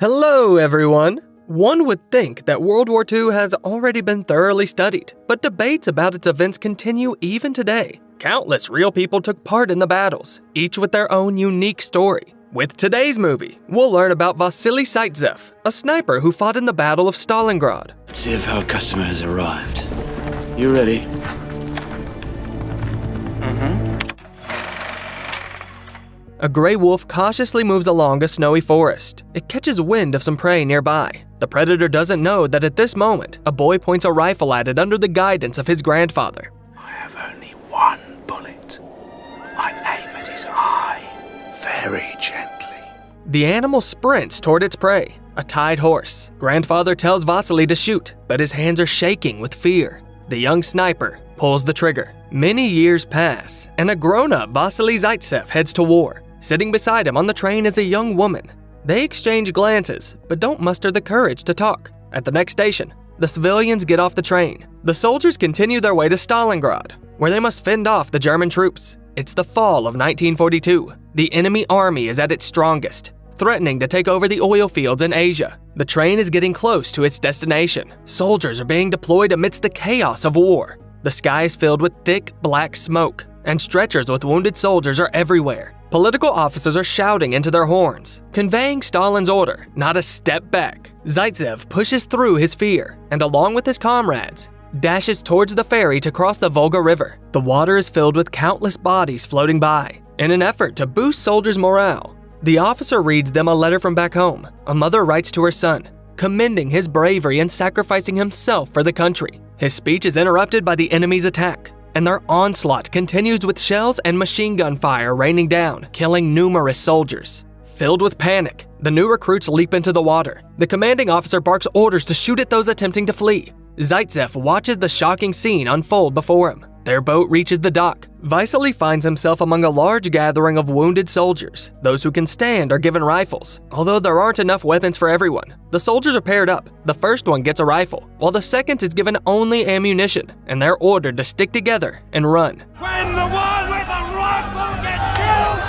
Hello, everyone! One would think that World War II has already been thoroughly studied, but debates about its events continue even today. Countless real people took part in the battles, each with their own unique story. With today's movie, we'll learn about Vasily Zaitsev, a sniper who fought in the Battle of Stalingrad. Let's see if our customer has arrived. You ready? A gray wolf cautiously moves along a snowy forest. It catches wind of some prey nearby. The predator doesn't know that at this moment, a boy points a rifle at it under the guidance of his grandfather. I have only one bullet. I aim at his eye, very gently. The animal sprints toward its prey, a tied horse. Grandfather tells Vasily to shoot, but his hands are shaking with fear. The young sniper pulls the trigger. Many years pass, and a grown-up Vasily Zaitsev heads to war. Sitting beside him on the train is a young woman. They exchange glances, but don't muster the courage to talk. At the next station, the civilians get off the train. The soldiers continue their way to Stalingrad, where they must fend off the German troops. It's the fall of 1942. The enemy army is at its strongest, threatening to take over the oil fields in Asia. The train is getting close to its destination. Soldiers are being deployed amidst the chaos of war. The sky is filled with thick, black smoke, and stretchers with wounded soldiers are everywhere. Political officers are shouting into their horns, conveying Stalin's order, not a step back. Zaitsev pushes through his fear, and along with his comrades, dashes towards the ferry to cross the Volga River. The water is filled with countless bodies floating by. In an effort to boost soldiers' morale, the officer reads them a letter from back home. A mother writes to her son, commending his bravery and sacrificing himself for the country. His speech is interrupted by the enemy's attack, and their onslaught continues with shells and machine gun fire raining down, killing numerous soldiers. Filled with panic, the new recruits leap into the water. The commanding officer barks orders to shoot at those attempting to flee. Zaitsev watches the shocking scene unfold before him. Their boat reaches the dock. Vasily finds himself among a large gathering of wounded soldiers. Those who can stand are given rifles, although there aren't enough weapons for everyone. The soldiers are paired up. The first one gets a rifle, while the second is given only ammunition, and they're ordered to stick together and run. When the one with a rifle gets killed,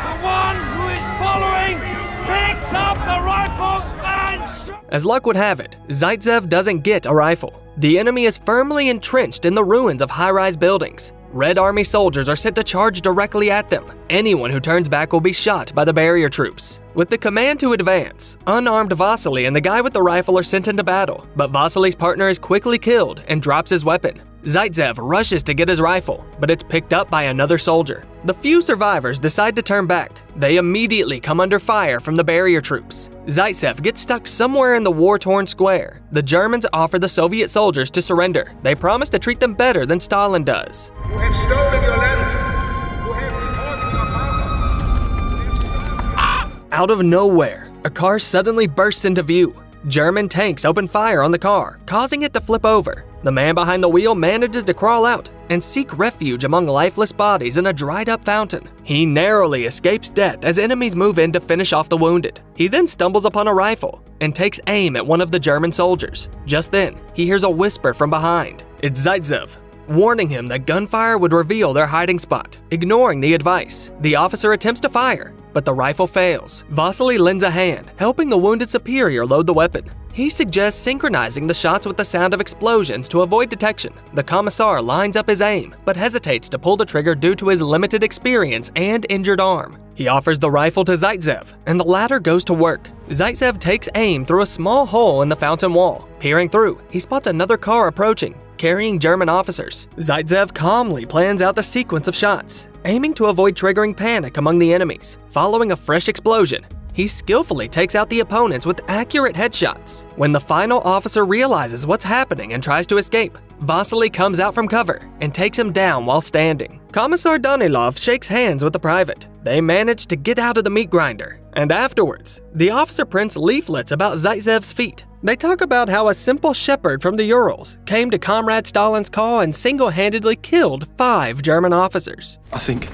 the one who is following picks up the rifle and shoots. As luck would have it, Zaitsev doesn't get a rifle. The enemy is firmly entrenched in the ruins of high-rise buildings. Red Army soldiers are sent to charge directly at them. Anyone who turns back will be shot by the barrier troops. With the command to advance, unarmed Vasily and the guy with the rifle are sent into battle, but Vasily's partner is quickly killed and drops his weapon. Zaitsev rushes to get his rifle, but it's picked up by another soldier. The few survivors decide to turn back. They immediately come under fire from the barrier troops. Zaitsev gets stuck somewhere in the war-torn square. The Germans offer the Soviet soldiers to surrender. They promise to treat them better than Stalin does. You have stolen your land. You have deported your father. Out of nowhere, a car suddenly bursts into view. German tanks open fire on the car, causing it to flip over. The man behind the wheel manages to crawl out and seek refuge among lifeless bodies in a dried-up fountain. He narrowly escapes death as enemies move in to finish off the wounded. He then stumbles upon a rifle and takes aim at one of the German soldiers. Just then, he hears a whisper from behind. It's Zaitsev, warning him that gunfire would reveal their hiding spot. Ignoring the advice, the officer attempts to fire, but the rifle fails. Vasily lends a hand, helping the wounded superior load the weapon. He suggests synchronizing the shots with the sound of explosions to avoid detection. The commissar lines up his aim, but hesitates to pull the trigger due to his limited experience and injured arm. He offers the rifle to Zaitsev, and the latter goes to work. Zaitsev takes aim through a small hole in the fountain wall. Peering through, he spots another car approaching, carrying German officers. Zaitsev calmly plans out the sequence of shots, aiming to avoid triggering panic among the enemies. Following a fresh explosion, he skillfully takes out the opponents with accurate headshots. When the final officer realizes what's happening and tries to escape, Vasily comes out from cover and takes him down while standing. Commissar Danilov shakes hands with the private. They manage to get out of the meat grinder, and afterwards, the officer prints leaflets about Zaitsev's feat. They talk about how a simple shepherd from the Urals came to Comrade Stalin's call and single-handedly killed 5 German officers. I think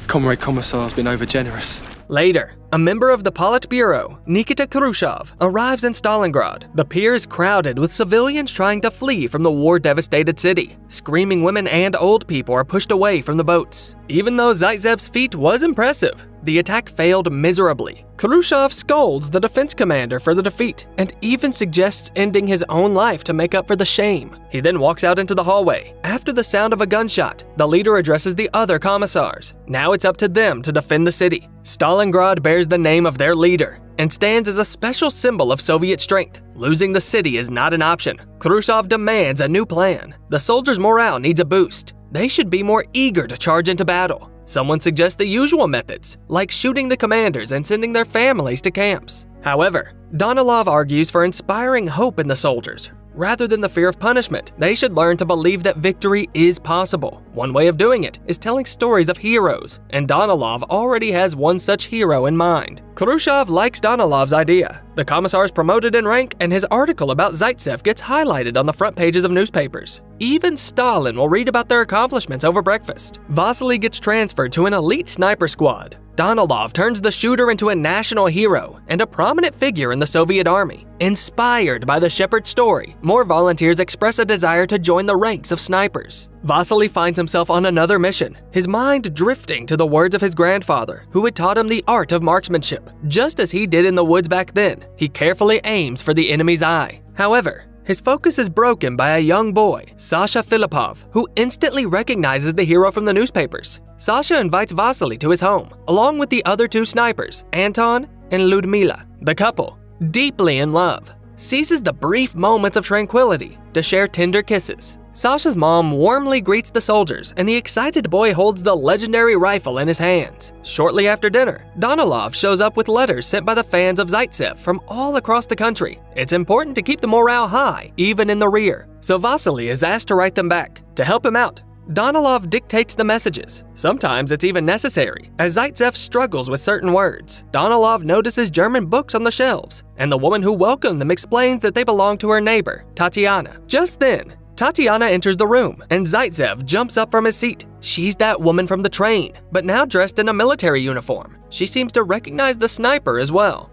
Comrade Commissar's been overgenerous. Later, a member of the Politburo, Nikita Khrushchev, arrives in Stalingrad. The pier is crowded with civilians trying to flee from the war-devastated city. Screaming women and old people are pushed away from the boats. Even though Zaitsev's feat was impressive, The attack failed miserably. Khrushchev scolds the defense commander for the defeat and even suggests ending his own life to make up for the shame. He then walks out into the hallway. After the sound of a gunshot, the leader addresses the other commissars. Now it's up to them to defend the city. Stalingrad bears the name of their leader and stands as a special symbol of Soviet strength. Losing the city is not an option. Khrushchev demands a new plan. The soldiers' morale needs a boost. They should be more eager to charge into battle. Someone suggests the usual methods, like shooting the commanders and sending their families to camps. However, Danilov argues for inspiring hope in the soldiers. Rather than the fear of punishment, they should learn to believe that victory is possible. One way of doing it is telling stories of heroes, and Danilov already has one such hero in mind. Khrushchev likes Danilov's idea. The commissar is promoted in rank, and his article about Zaitsev gets highlighted on the front pages of newspapers. Even Stalin will read about their accomplishments over breakfast. Vasily gets transferred to an elite sniper squad. Danilov turns the shooter into a national hero and a prominent figure in the Soviet army. Inspired by the Shepard story, more volunteers express a desire to join the ranks of snipers. Vasily finds himself on another mission, his mind drifting to the words of his grandfather, who had taught him the art of marksmanship. Just as he did in the woods back then, he carefully aims for the enemy's eye. However, his focus is broken by a young boy, Sasha Filipov, who instantly recognizes the hero from the newspapers. Sasha invites Vasily to his home, along with the other two snipers, Anton and Ludmila. The couple, deeply in love, seizes the brief moments of tranquility to share tender kisses. Sasha's mom warmly greets the soldiers, and the excited boy holds the legendary rifle in his hands. Shortly after dinner, Danilov shows up with letters sent by the fans of Zaitsev from all across the country. It's important to keep the morale high, even in the rear, so Vasily is asked to write them back. To help him out, Danilov dictates the messages. Sometimes it's even necessary, as Zaitsev struggles with certain words. Danilov notices German books on the shelves, and the woman who welcomed them explains that they belong to her neighbor, Tatiana. Just then, Tatiana enters the room, and Zaitsev jumps up from his seat. She's that woman from the train, but now dressed in a military uniform. She seems to recognize the sniper as well.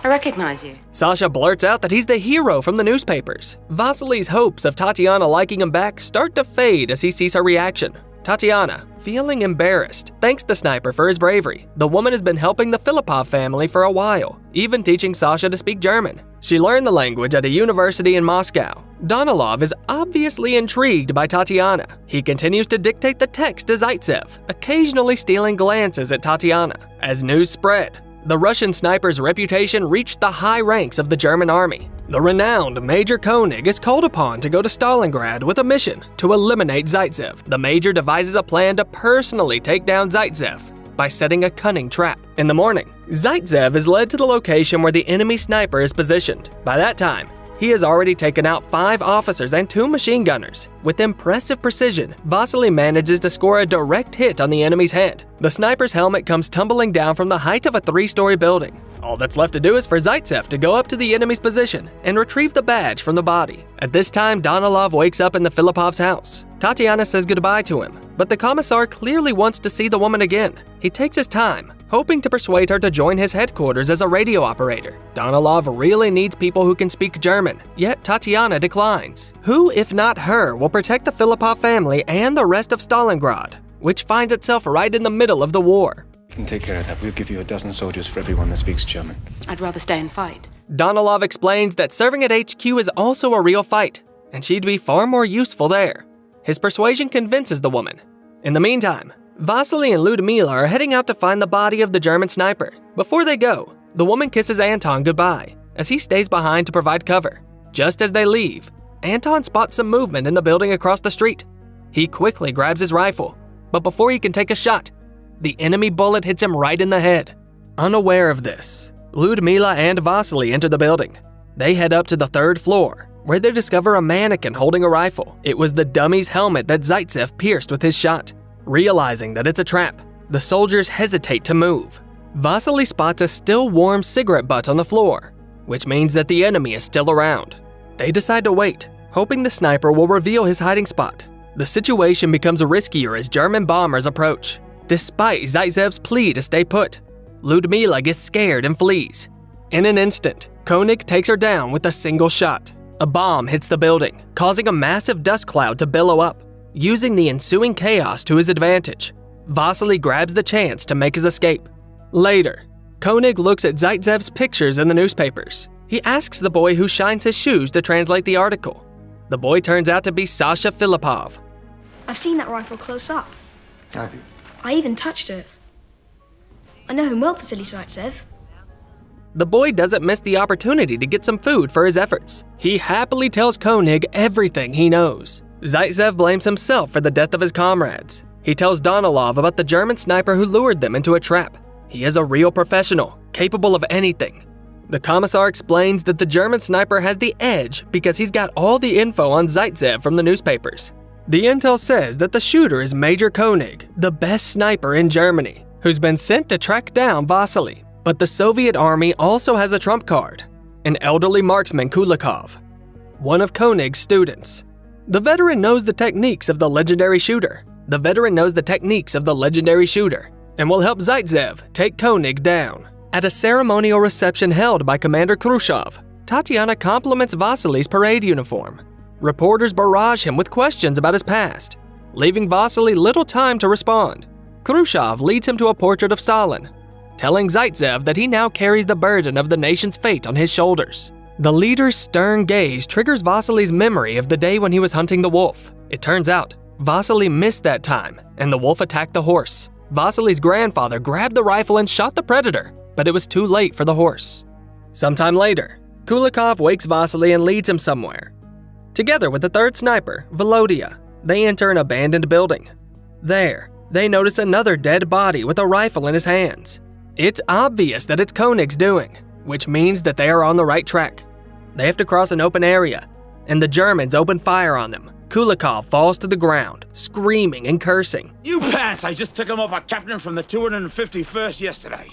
I recognize you. Sasha blurts out that he's the hero from the newspapers. Vasily's hopes of Tatiana liking him back start to fade as he sees her reaction. Tatiana, feeling embarrassed, thanks the sniper for his bravery. The woman has been helping the Filipov family for a while, even teaching Sasha to speak German. She learned the language at a university in Moscow. Danilov is obviously intrigued by Tatiana. He continues to dictate the text to Zaitsev, occasionally stealing glances at Tatiana. As news spread, the Russian sniper's reputation reached the high ranks of the German army. The renowned Major Koenig is called upon to go to Stalingrad with a mission to eliminate Zaitsev. The Major devises a plan to personally take down Zaitsev by setting a cunning trap. In the morning, Zaitsev is led to the location where the enemy sniper is positioned. By that time, he has already taken out 5 officers and 2 machine gunners. With impressive precision, Vasily manages to score a direct hit on the enemy's head. The sniper's helmet comes tumbling down from the height of a 3-story building. All that's left to do is for Zaitsev to go up to the enemy's position and retrieve the badge from the body. At this time, Danilov wakes up in the Filipov's house. Tatiana says goodbye to him, but the commissar clearly wants to see the woman again. He takes his time, hoping to persuade her to join his headquarters as a radio operator. Danilov really needs people who can speak German, yet Tatiana declines. Who, if not her, will protect the Filipov family and the rest of Stalingrad, which finds itself right in the middle of the war? We can take care of that. We'll give you a dozen soldiers for everyone that speaks German. I'd rather stay and fight. Danilov explains that serving at HQ is also a real fight, and she'd be far more useful there. His persuasion convinces the woman. In the meantime, Vasily and Ludmila are heading out to find the body of the German sniper. Before they go, the woman kisses Anton goodbye, as he stays behind to provide cover. Just as they leave, Anton spots some movement in the building across the street. He quickly grabs his rifle, but before he can take a shot, the enemy bullet hits him right in the head. Unaware of this, Ludmila and Vasily enter the building. They head up to the 3rd floor, where they discover a mannequin holding a rifle. It was the dummy's helmet that Zaitsev pierced with his shot. Realizing that it's a trap, the soldiers hesitate to move. Vasily spots a still warm cigarette butt on the floor, which means that the enemy is still around. They decide to wait, hoping the sniper will reveal his hiding spot. The situation becomes riskier as German bombers approach. Despite Zaitsev's plea to stay put, Ludmila gets scared and flees. In an instant, Koenig takes her down with a single shot. A bomb hits the building, causing a massive dust cloud to billow up. Using the ensuing chaos to his advantage, Vasily grabs the chance to make his escape. Later, Koenig looks at Zaitsev's pictures in the newspapers. He asks the boy who shines his shoes to translate the article. The boy turns out to be Sasha Filippov. I've seen that rifle close up. Have you? I even touched it. I know him well, Vasily Zaitsev. The boy doesn't miss the opportunity to get some food for his efforts. He happily tells Koenig everything he knows. Zaitsev blames himself for the death of his comrades. He tells Danilov about the German sniper who lured them into a trap. He is a real professional, capable of anything. The commissar explains that the German sniper has the edge because he's got all the info on Zaitsev from the newspapers. The intel says that the shooter is Major Koenig, the best sniper in Germany, who's been sent to track down Vasily. But the Soviet army also has a trump card, an elderly marksman Kulikov, one of Koenig's students. The veteran knows the techniques of the legendary shooter. And will help Zaitsev take Koenig down. At a ceremonial reception held by Commander Khrushchev, Tatiana compliments Vasily's parade uniform. Reporters barrage him with questions about his past, leaving Vasily little time to respond. Khrushchev leads him to a portrait of Stalin, telling Zaitsev that he now carries the burden of the nation's fate on his shoulders. The leader's stern gaze triggers Vasily's memory of the day when he was hunting the wolf. It turns out, Vasily missed that time, and the wolf attacked the horse. Vasily's grandfather grabbed the rifle and shot the predator, but it was too late for the horse. Sometime later, Kulikov wakes Vasily and leads him somewhere. Together with the third sniper, Volodya, they enter an abandoned building. There, they notice another dead body with a rifle in his hands. It's obvious that it's Koenig's doing, which means that they are on the right track. They have to cross an open area, and the Germans open fire on them. Kulikov falls to the ground, screaming and cursing. You pants! I just took him off a captain from the 251st yesterday.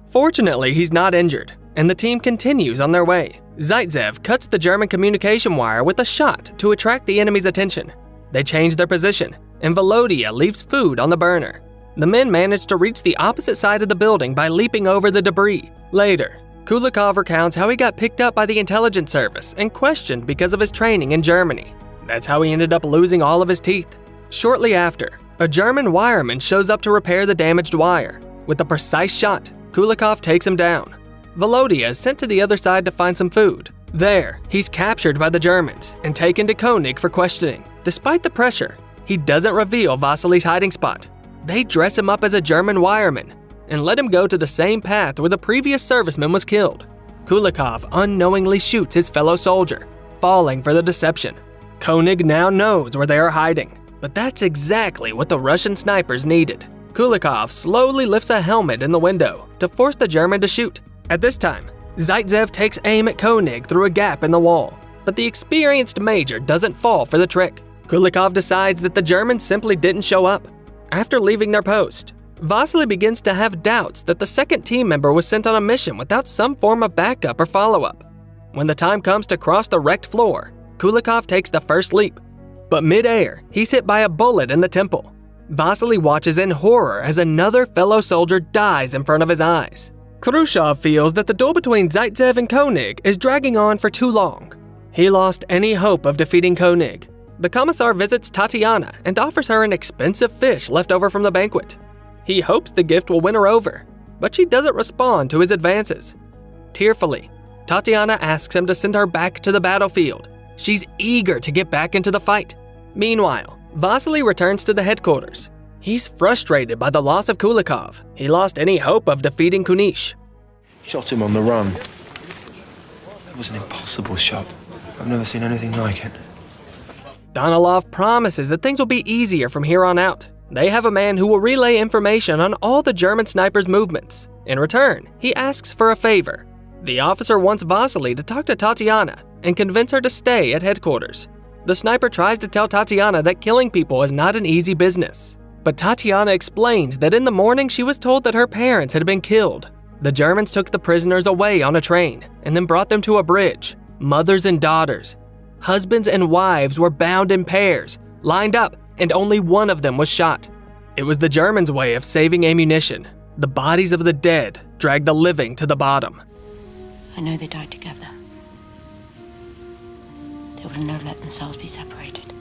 Fortunately, he's not injured, and the team continues on their way. Zaitsev cuts the German communication wire with a shot to attract the enemy's attention. They change their position, and Volodya leaves food on the burner. The men manage to reach the opposite side of the building by leaping over the debris. Later, Kulikov recounts how he got picked up by the intelligence service and questioned because of his training in Germany. That's how he ended up losing all of his teeth. Shortly after, a German wireman shows up to repair the damaged wire. With a precise shot, Kulikov takes him down. Volodya is sent to the other side to find some food. There, he's captured by the Germans and taken to Koenig for questioning. Despite the pressure, he doesn't reveal Vasily's hiding spot. They dress him up as a German wireman and let him go to the same path where the previous serviceman was killed. Kulikov unknowingly shoots his fellow soldier, falling for the deception. Koenig now knows where they are hiding, but that's exactly what the Russian snipers needed. Kulikov slowly lifts a helmet in the window to force the German to shoot. At this time, Zaitsev takes aim at Koenig through a gap in the wall, but the experienced major doesn't fall for the trick. Kulikov decides that the Germans simply didn't show up. After leaving their post, Vasily begins to have doubts that the second team member was sent on a mission without some form of backup or follow-up. When the time comes to cross the wrecked floor, Kulikov takes the first leap, but mid-air, he's hit by a bullet in the temple. Vasily watches in horror as another fellow soldier dies in front of his eyes. Khrushchev feels that the duel between Zaitsev and Koenig is dragging on for too long. He lost any hope of defeating Koenig. The commissar visits Tatiana and offers her an expensive fish left over from the banquet. He hopes the gift will win her over, but she doesn't respond to his advances. Tearfully, Tatiana asks him to send her back to the battlefield. She's eager to get back into the fight. Meanwhile, Vasily returns to the headquarters. He's frustrated by the loss of Kulikov. He lost any hope of defeating Kunish. Shot him on the run. That was an impossible shot. I've never seen anything like it. Danilov promises that things will be easier from here on out. They have a man who will relay information on all the German snipers' movements. In return, he asks for a favor. The officer wants Vasily to talk to Tatiana and convince her to stay at headquarters. The sniper tries to tell Tatiana that killing people is not an easy business. But Tatiana explains that in the morning she was told that her parents had been killed. The Germans took the prisoners away on a train and then brought them to a bridge. Mothers and daughters, husbands and wives were bound in pairs, lined up, and only one of them was shot. It was the Germans' way of saving ammunition. The bodies of the dead dragged the living to the bottom. I know they died together. They would have never let themselves be separated.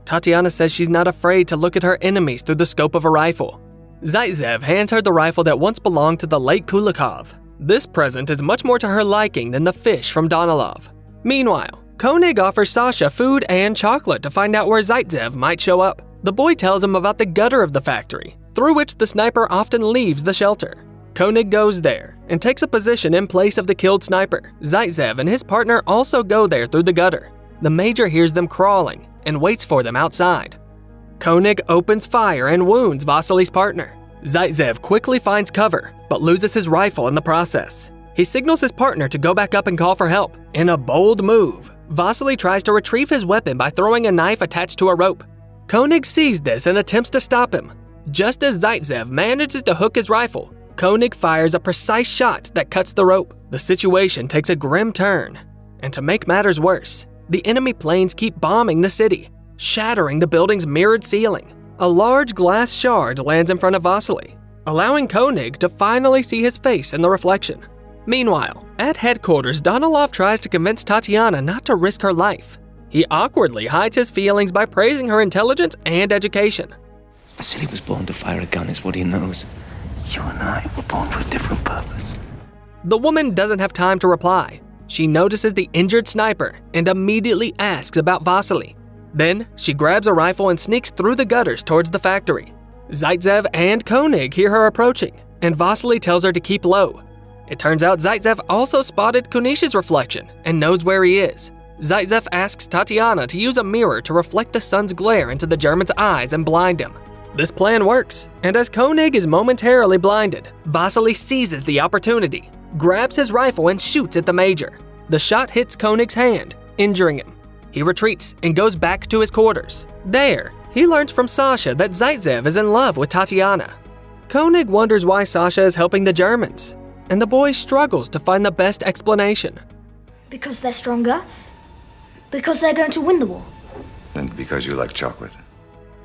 Tatiana says she's not afraid to look at her enemies through the scope of a rifle. Zaitsev hands her the rifle that once belonged to the late Kulikov. This present is much more to her liking than the fish from Danilov. Meanwhile, Koenig offers Sasha food and chocolate to find out where Zaitsev might show up. The boy tells him about the gutter of the factory, through which the sniper often leaves the shelter. Koenig goes there and takes a position in place of the killed sniper. Zaitsev and his partner also go there through the gutter. The major hears them crawling and waits for them outside. Koenig opens fire and wounds Vasily's partner. Zaitsev quickly finds cover, but loses his rifle in the process. He signals his partner to go back up and call for help. In a bold move, Vasily tries to retrieve his weapon by throwing a knife attached to a rope. Koenig sees this and attempts to stop him. Just as Zaitsev manages to hook his rifle, Koenig fires a precise shot that cuts the rope. The situation takes a grim turn. And to make matters worse, the enemy planes keep bombing the city, shattering the building's mirrored ceiling. A large glass shard lands in front of Vasily, allowing Koenig to finally see his face in the reflection. Meanwhile, at headquarters, Danilov tries to convince Tatiana not to risk her life. He awkwardly hides his feelings by praising her intelligence and education. Vasily was born to fire a gun, is what he knows. You and I were born for a different purpose. The woman doesn't have time to reply. She notices the injured sniper and immediately asks about Vasily. Then, she grabs a rifle and sneaks through the gutters towards the factory. Zaitsev and Koenig hear her approaching, and Vasily tells her to keep low. It turns out Zaitsev also spotted Kunish's reflection and knows where he is. Zaitsev asks Tatiana to use a mirror to reflect the sun's glare into the German's eyes and blind him. This plan works, and as Koenig is momentarily blinded, Vasily seizes the opportunity, grabs his rifle and shoots at the major. The shot hits Koenig's hand, injuring him. He retreats and goes back to his quarters. There, he learns from Sasha that Zaitsev is in love with Tatiana. Koenig wonders why Sasha is helping the Germans, and the boy struggles to find the best explanation. Because they're stronger? Because they're going to win the war? And because you like chocolate.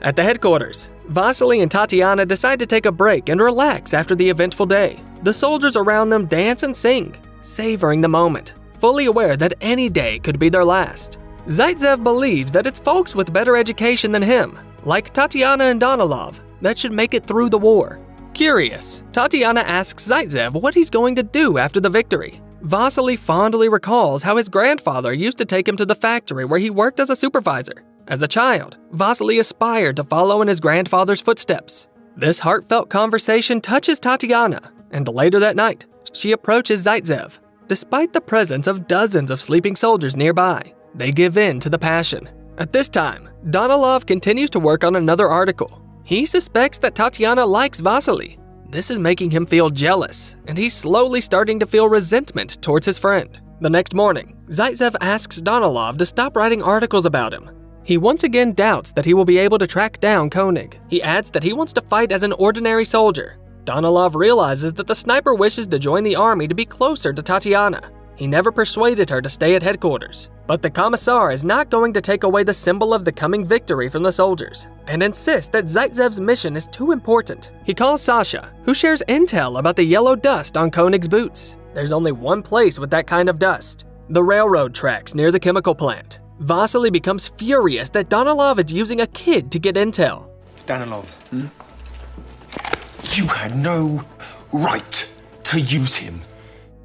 At the headquarters, Vasily and Tatiana decide to take a break and relax after the eventful day. The soldiers around them dance and sing, savoring the moment, fully aware that any day could be their last. Zaitsev believes that it's folks with better education than him, like Tatiana and Danilov, that should make it through the war. Curious, Tatiana asks Zaitsev what he's going to do after the victory. Vasily fondly recalls how his grandfather used to take him to the factory where he worked as a supervisor. As a child, Vasily aspired to follow in his grandfather's footsteps. This heartfelt conversation touches Tatiana, and later that night, she approaches Zaitsev. Despite the presence of dozens of sleeping soldiers nearby, they give in to the passion. At this time, Danilov continues to work on another article. He suspects that Tatiana likes Vasily. This is making him feel jealous, and he's slowly starting to feel resentment towards his friend. The next morning, Zaitsev asks Danilov to stop writing articles about him. He once again doubts that he will be able to track down Koenig. He adds that he wants to fight as an ordinary soldier. Danilov realizes that the sniper wishes to join the army to be closer to Tatiana. He never persuaded her to stay at headquarters. But the Commissar is not going to take away the symbol of the coming victory from the soldiers, and insists that Zaitsev's mission is too important. He calls Sasha, who shares intel about the yellow dust on Koenig's boots. There's only one place with that kind of dust: the railroad tracks near the chemical plant. Vasily becomes furious that Danilov is using a kid to get intel. Danilov. You had no right to use him.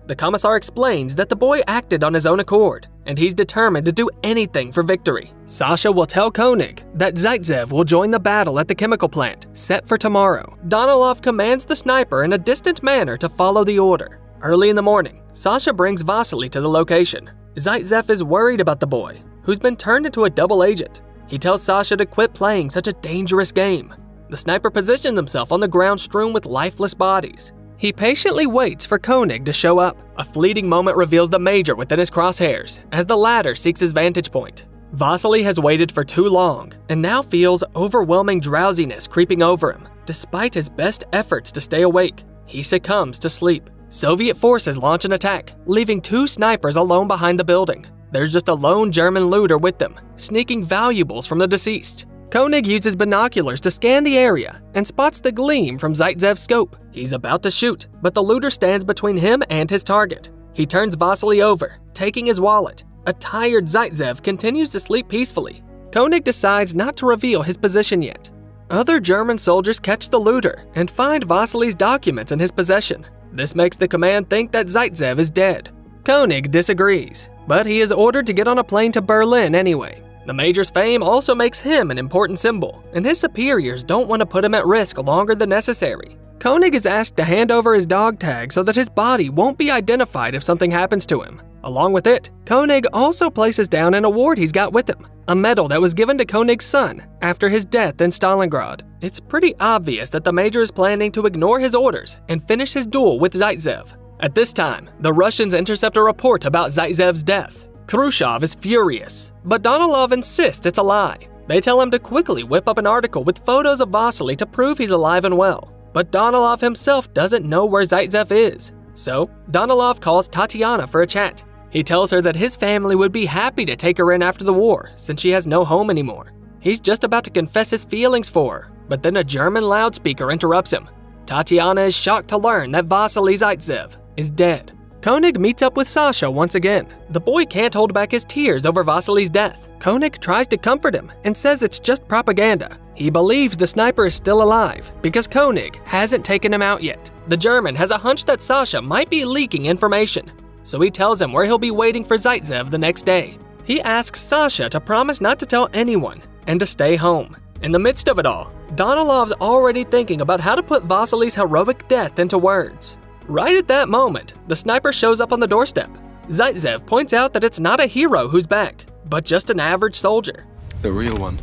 The Commissar explains that the boy acted on his own accord, and he's determined to do anything for victory. Sasha will tell Koenig that Zaitsev will join the battle at the chemical plant, set for tomorrow. Danilov commands the sniper in a distant manner to follow the order. Early in the morning, Sasha brings Vasily to the location. Zaitsev is worried about the boy, who's been turned into a double agent. He tells Sasha to quit playing such a dangerous game. The sniper positions himself on the ground strewn with lifeless bodies. He patiently waits for Koenig to show up. A fleeting moment reveals the major within his crosshairs as the latter seeks his vantage point. Vasily has waited for too long and now feels overwhelming drowsiness creeping over him. Despite his best efforts to stay awake, he succumbs to sleep. Soviet forces launch an attack, leaving two snipers alone behind the building. There's just a lone German looter with them, sneaking valuables from the deceased. Koenig uses binoculars to scan the area and spots the gleam from Zaitsev's scope. He's about to shoot, but the looter stands between him and his target. He turns Vasily over, taking his wallet. A tired Zaitsev continues to sleep peacefully. Koenig decides not to reveal his position yet. Other German soldiers catch the looter and find Vasily's documents in his possession. This makes the command think that Zaitsev is dead. Koenig disagrees, but he is ordered to get on a plane to Berlin anyway. The Major's fame also makes him an important symbol, and his superiors don't want to put him at risk longer than necessary. Koenig is asked to hand over his dog tag so that his body won't be identified if something happens to him. Along with it, Koenig also places down an award he's got with him, a medal that was given to Koenig's son after his death in Stalingrad. It's pretty obvious that the Major is planning to ignore his orders and finish his duel with Zaitsev. At this time, the Russians intercept a report about Zaitsev's death. Khrushchev is furious, but Danilov insists it's a lie. They tell him to quickly whip up an article with photos of Vasily to prove he's alive and well. But Danilov himself doesn't know where Zaitsev is. So, Danilov calls Tatiana for a chat. He tells her that his family would be happy to take her in after the war, since she has no home anymore. He's just about to confess his feelings for her, but then a German loudspeaker interrupts him. Tatiana is shocked to learn that Vasily Zaitsev is dead. Koenig meets up with Sasha once again. The boy can't hold back his tears over Vasily's death. Koenig tries to comfort him and says it's just propaganda. He believes the sniper is still alive because Koenig hasn't taken him out yet. The German has a hunch that Sasha might be leaking information, so he tells him where he'll be waiting for Zaitsev the next day. He asks Sasha to promise not to tell anyone and to stay home. In the midst of it all, Danilov's already thinking about how to put Vasily's heroic death into words. Right at that moment, the sniper shows up on the doorstep. Zaitsev points out that it's not a hero who's back, but just an average soldier. The real one.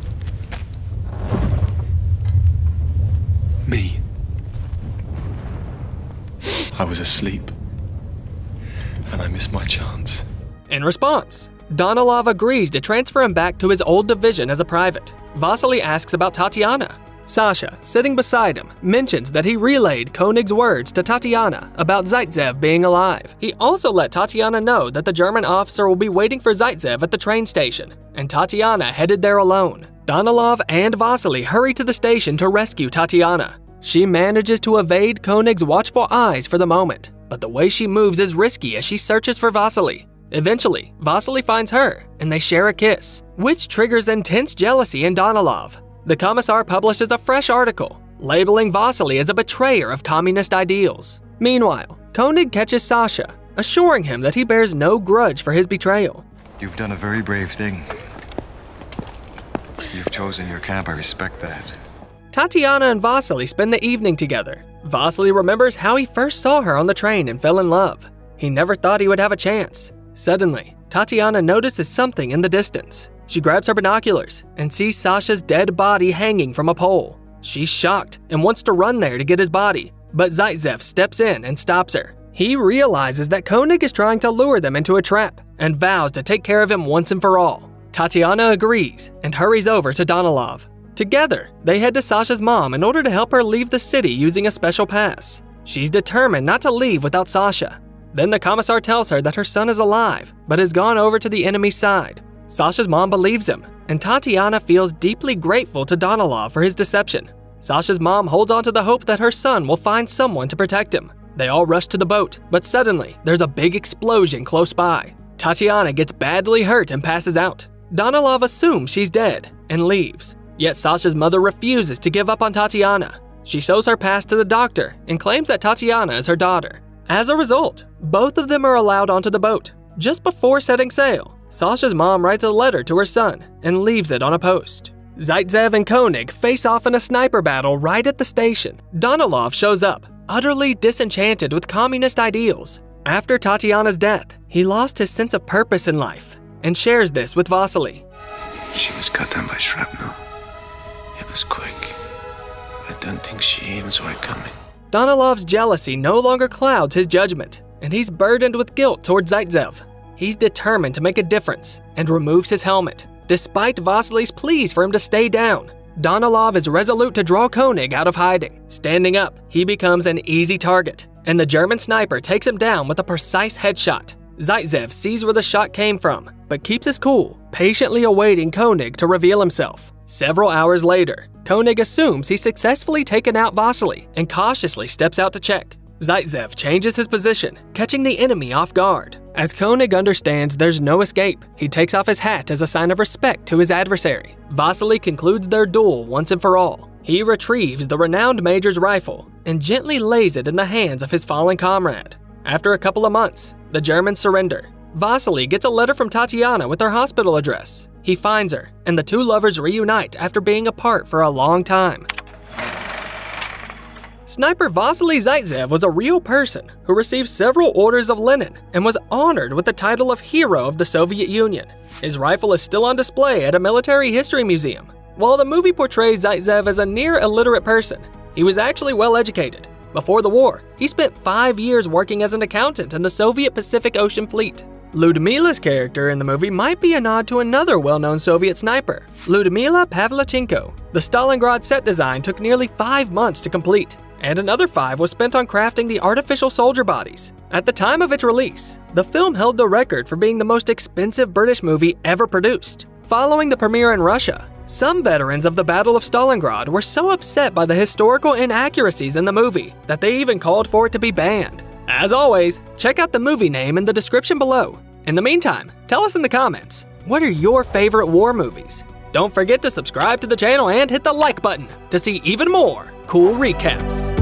Me. I was asleep, and I missed my chance. In response, Danilov agrees to transfer him back to his old division as a private. Vasily asks about Tatiana. Sasha, sitting beside him, mentions that he relayed Koenig's words to Tatiana about Zaitsev being alive. He also let Tatiana know that the German officer will be waiting for Zaitsev at the train station, and Tatiana headed there alone. Danilov and Vasily hurry to the station to rescue Tatiana. She manages to evade Koenig's watchful eyes for the moment, but the way she moves is risky as she searches for Vasily. Eventually, Vasily finds her, and they share a kiss, which triggers intense jealousy in Danilov. The Commissar publishes a fresh article, labeling Vasily as a betrayer of communist ideals. Meanwhile, Koenig catches Sasha, assuring him that he bears no grudge for his betrayal. You've done a very brave thing. You've chosen your camp, I respect that. Tatiana and Vasily spend the evening together. Vasily remembers how he first saw her on the train and fell in love. He never thought he would have a chance. Suddenly, Tatiana notices something in the distance. She grabs her binoculars and sees Sasha's dead body hanging from a pole. She's shocked and wants to run there to get his body, but Zaitsev steps in and stops her. He realizes that Koenig is trying to lure them into a trap and vows to take care of him once and for all. Tatiana agrees and hurries over to Danilov. Together, they head to Sasha's mom in order to help her leave the city using a special pass. She's determined not to leave without Sasha. Then the Commissar tells her that her son is alive, but has gone over to the enemy's side. Sasha's mom believes him, and Tatiana feels deeply grateful to Danilov for his deception. Sasha's mom holds on to the hope that her son will find someone to protect him. They all rush to the boat, but suddenly, there's a big explosion close by. Tatiana gets badly hurt and passes out. Danilov assumes she's dead and leaves. Yet Sasha's mother refuses to give up on Tatiana. She shows her pass to the doctor and claims that Tatiana is her daughter. As a result, both of them are allowed onto the boat. Just before setting sail, Sasha's mom writes a letter to her son and leaves it on a post. Zaitsev and Koenig face off in a sniper battle right at the station. Danilov shows up, utterly disenchanted with communist ideals. After Tatiana's death, he lost his sense of purpose in life and shares this with Vasily. She was cut down by shrapnel. It was quick. I don't think she even saw it coming. Danilov's jealousy no longer clouds his judgment, and he's burdened with guilt towards Zaitsev. He's determined to make a difference and removes his helmet. Despite Vasily's pleas for him to stay down, Danilov is resolute to draw Koenig out of hiding. Standing up, he becomes an easy target, and the German sniper takes him down with a precise headshot. Zaitsev sees where the shot came from, but keeps his cool, patiently awaiting Koenig to reveal himself. Several hours later, Koenig assumes he's successfully taken out Vasily and cautiously steps out to check. Zaitsev changes his position, catching the enemy off guard. As Koenig understands there's no escape, he takes off his hat as a sign of respect to his adversary. Vasily concludes their duel once and for all. He retrieves the renowned Major's rifle and gently lays it in the hands of his fallen comrade. After a couple of months, the Germans surrender. Vasily gets a letter from Tatiana with her hospital address. He finds her, and the two lovers reunite after being apart for a long time. Sniper Vasily Zaitsev was a real person who received several orders of Lenin and was honored with the title of Hero of the Soviet Union. His rifle is still on display at a military history museum. While the movie portrays Zaitsev as a near-illiterate person, he was actually well-educated. Before the war, he spent 5 years working as an accountant in the Soviet Pacific Ocean Fleet. Ludmila's character in the movie might be a nod to another well-known Soviet sniper, Ludmila Pavlichenko. The Stalingrad set design took nearly 5 months to complete, and another 5 was spent on crafting the artificial soldier bodies. At the time of its release, the film held the record for being the most expensive British movie ever produced. Following the premiere in Russia, some veterans of the Battle of Stalingrad were so upset by the historical inaccuracies in the movie that they even called for it to be banned. As always, check out the movie name in the description below. In the meantime, tell us in the comments, what are your favorite war movies? Don't forget to subscribe to the channel and hit the like button to see even more cool recaps.